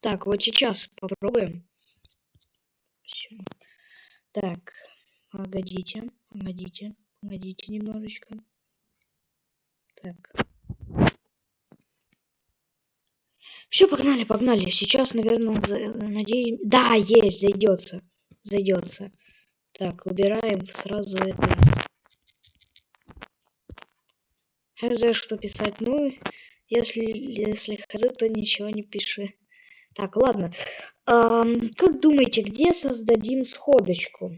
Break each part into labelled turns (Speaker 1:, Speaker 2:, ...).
Speaker 1: Так, вот сейчас попробуем. Всё. Так, погодите немножечко. Так. Все, погнали. Сейчас, наверное, надеюсь... Да, есть, зайдется. Так, убираем сразу это. Хз, что писать? Ну, если хз, то ничего не пиши. Так, ладно. Как думаете, где создадим сходочку?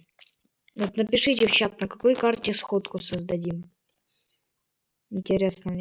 Speaker 1: Вот напишите в чат, на какой карте сходку создадим. Интересно мне.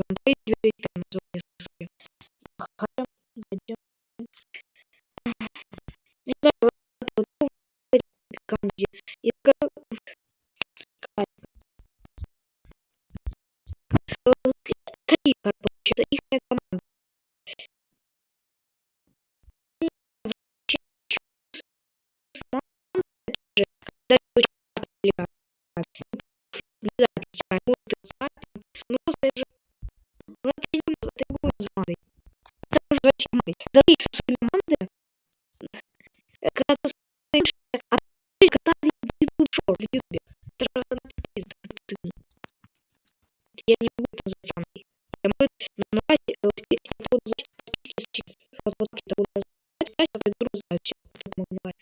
Speaker 1: там твои названия. Хотя, зайдем. Не знаю, вот это вот команде. И какие получается их команда. Не знаю, ну просто я же ну, это не другой командой. Это называть командой. Зови своей команды, когда ты стоишь, а когда они ведут шоу в Ютубе. Это же написано. Я не могу это назвать командой. Я могу назвать, я буду назвать, вот это буду назвать, а друг знает, все, это могу назвать.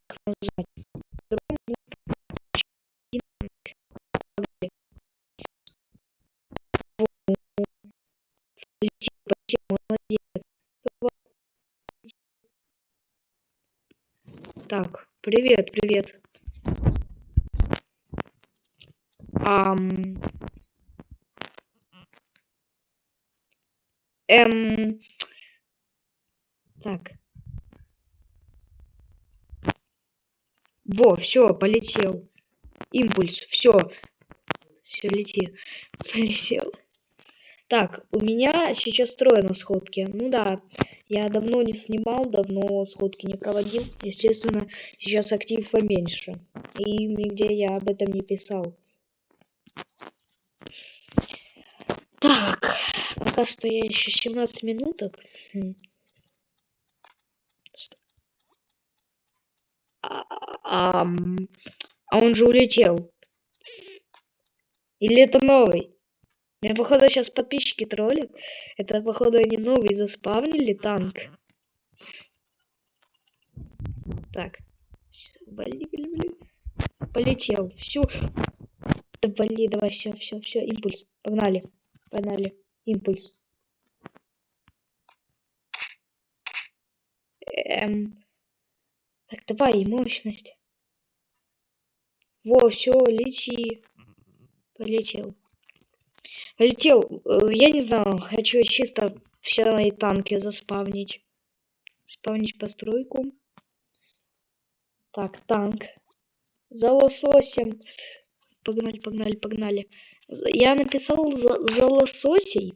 Speaker 1: Как назвать? Молодец. Так, привет, привет. Ам, так. Во, все, полетел. Импульс, все, лети. Полетел. Так, у меня сейчас трое на сходке. Ну да, я давно не снимал, давно сходки не проводил. Естественно, сейчас актив поменьше. И нигде я об этом не писал. Так, пока что я еще 17 минуток. А он же улетел. Или это новый? Меня, походу, сейчас подписчики троллят. Это, походу, они новый заспавнили танк. Так. Блин. Полетел. Все. Давай, все, импульс. Погнали. Импульс. Так, давай, мощность. Во, все, лети. Полетел. Я не знаю, хочу чисто все на танки заспавнить. Спавнить постройку. Так, танк. За лососем. Погнали. Я написал за лососей.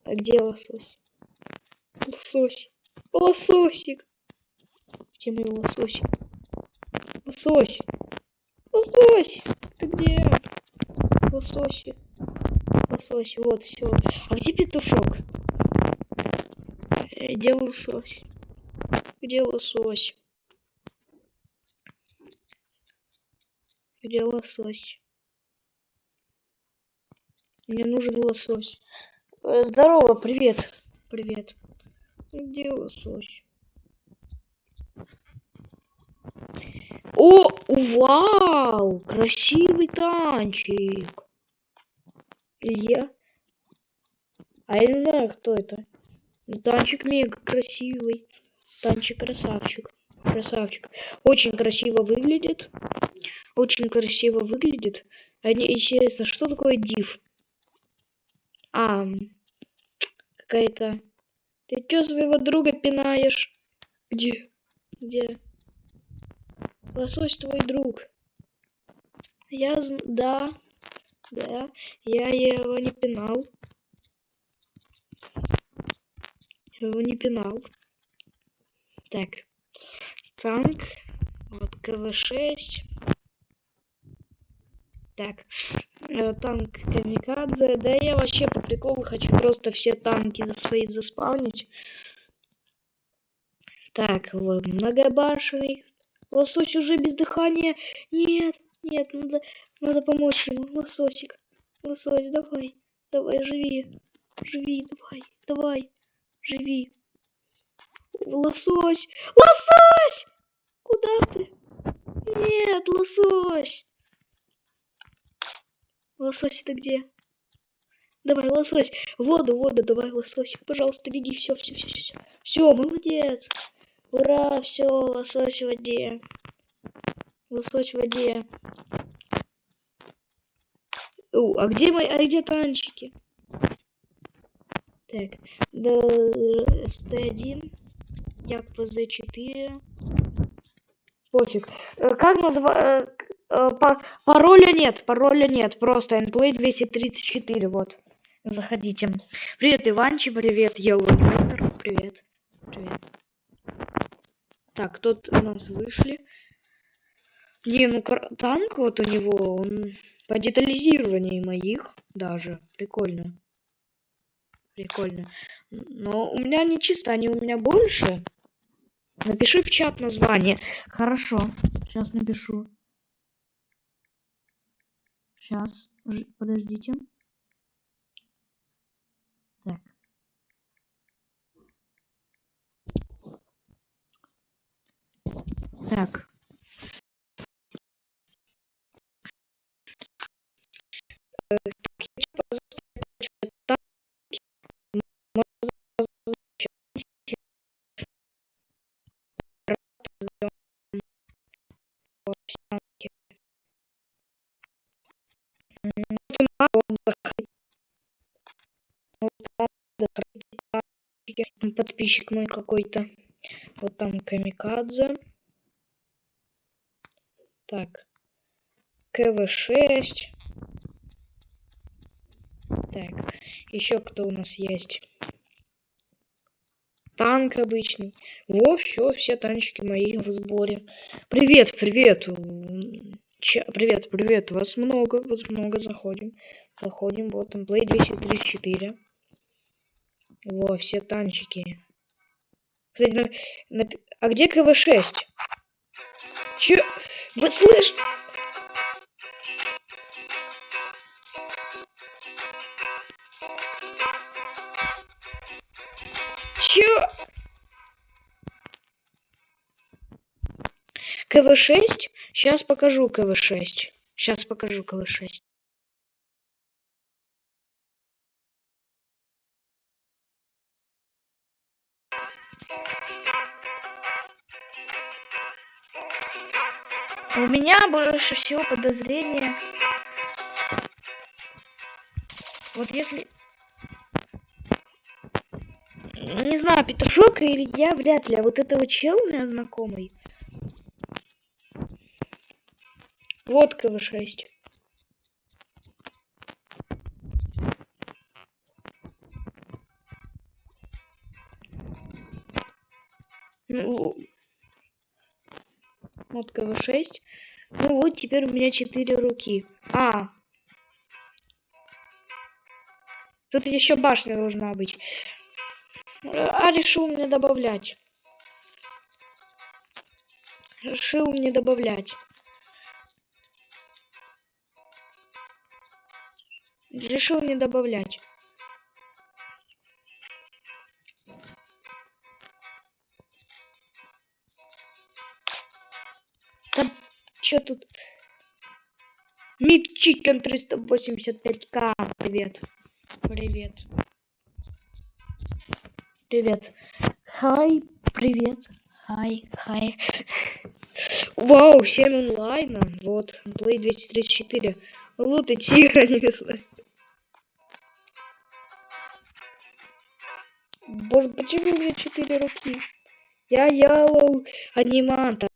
Speaker 1: А где лосось? Лососик. Где мой лососик? Лосось. Ты где? Лосось, вот, все. А где петушок? Где лосось? Где лосось? Мне нужен лосось. Здорово, привет. Где лосось? О, вау! Красивый танчик. Илья? А я не знаю, кто это. Но танчик мега красивый. Танчик красавчик. Очень красиво выглядит. Интересно, что такое див? Какая-то... Ты чё своего друга пинаешь? Где? Лосось твой друг. Да, я его не пинал. Так, танк, вот КВ-6. Так, танк Камикадзе. Да я вообще по приколу хочу просто все танки свои заспавнить. Так, вот, многобашенный. Лосось уже без дыхания. Нет, надо помочь ему. Лосось, давай, живи, давай, живи. Лосось! Куда ты? Нет, лосось! Лосось, ты где? Давай, лосось! Воду, давай, лосось, пожалуйста, беги, все. Все, молодец! Ура, все, лосось в воде. А где мои, а где танчики? Так, СТ1, як ПЗ4. Пофиг. Как называется? Пароля нет, просто Nplay 234, вот. Заходите. Привет, Иванчи, привет, Yellow, привет. Привет. Так, тут у нас вышли. Не, ну танк вот у него, он по детализированию моих даже. Прикольно. Прикольно. Но у меня не чисто, они у меня больше. Напиши в чат название. Хорошо. Сейчас напишу. Сейчас. Подождите. Так. Так. Подписчик мой какой-то. Вот там Камикадзе. Так. КВ-6. Так. Еще кто у нас есть? Танк обычный. Во, все танчики мои в сборе. Привет. Привет. Вас много. Заходим. Вот, Play 234. Во, все танчики. Кстати, а где КВ-6? Чё? Вы слышите? Чё? КВ-6? Сейчас покажу КВ-6. У меня больше всего подозрения. Вот если... Не знаю, Петушок или я, вряд ли. А вот этого чела у меня знакомый. Вот КВ-6. Ну, вот КВ-6. Ну вот теперь у меня 4 руки. Тут еще башня должна быть. Решил мне добавлять. Решил не добавлять. Да, чё тут? Мид Чикен 385к. Привет. Хай, привет. Хай. Вау, 7 онлайна. Вот, Play 234. Лут и тигра небесная. Боже, почему у меня 4 руки? Я Yellow аниматор.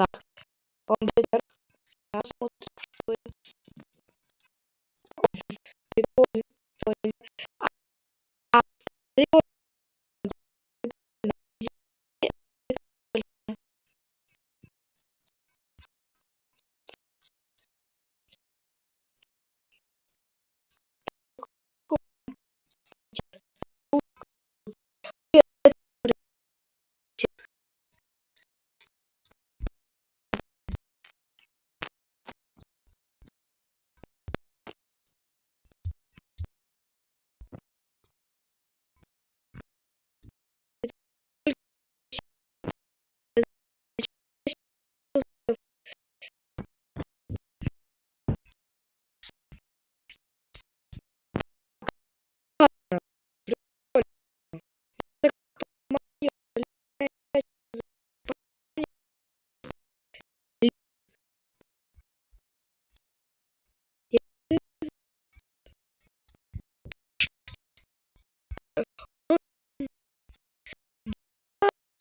Speaker 1: Так, он будет прикольно. А, прикольно.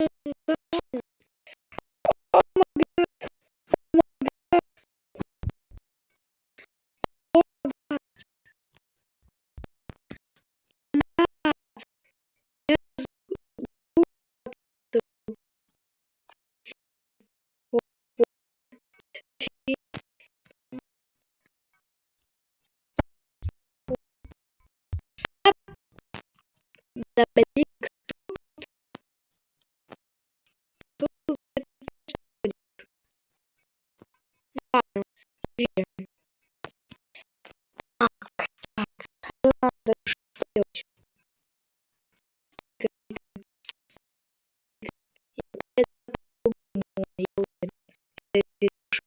Speaker 1: Да блин, кто ладно, верю. Так, надо что делать? Это по-моему, я переношу.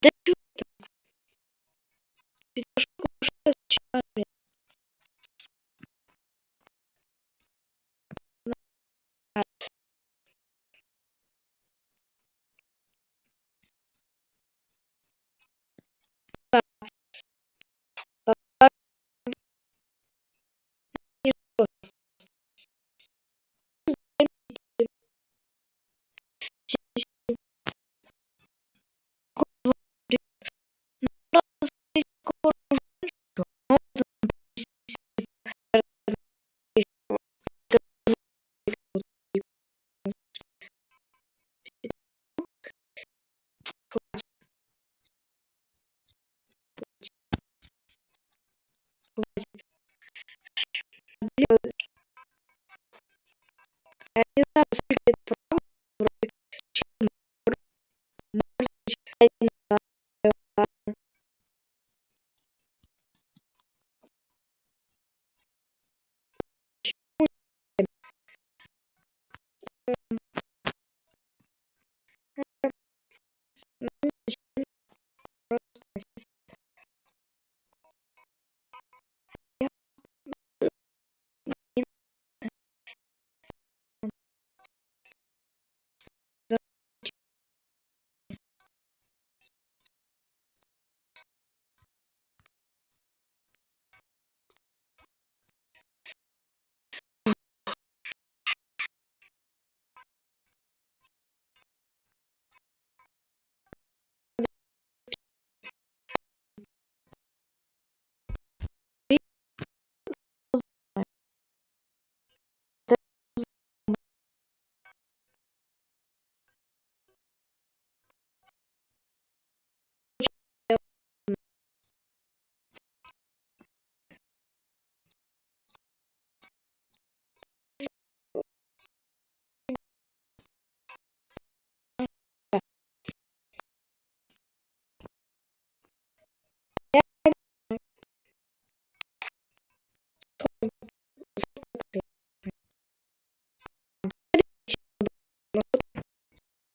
Speaker 1: Да чё петушок уже разочарован. Пока не я не знаю, сколько это правда, вроде честно, может быть, я не знаю, ладно. Ну, зачем просто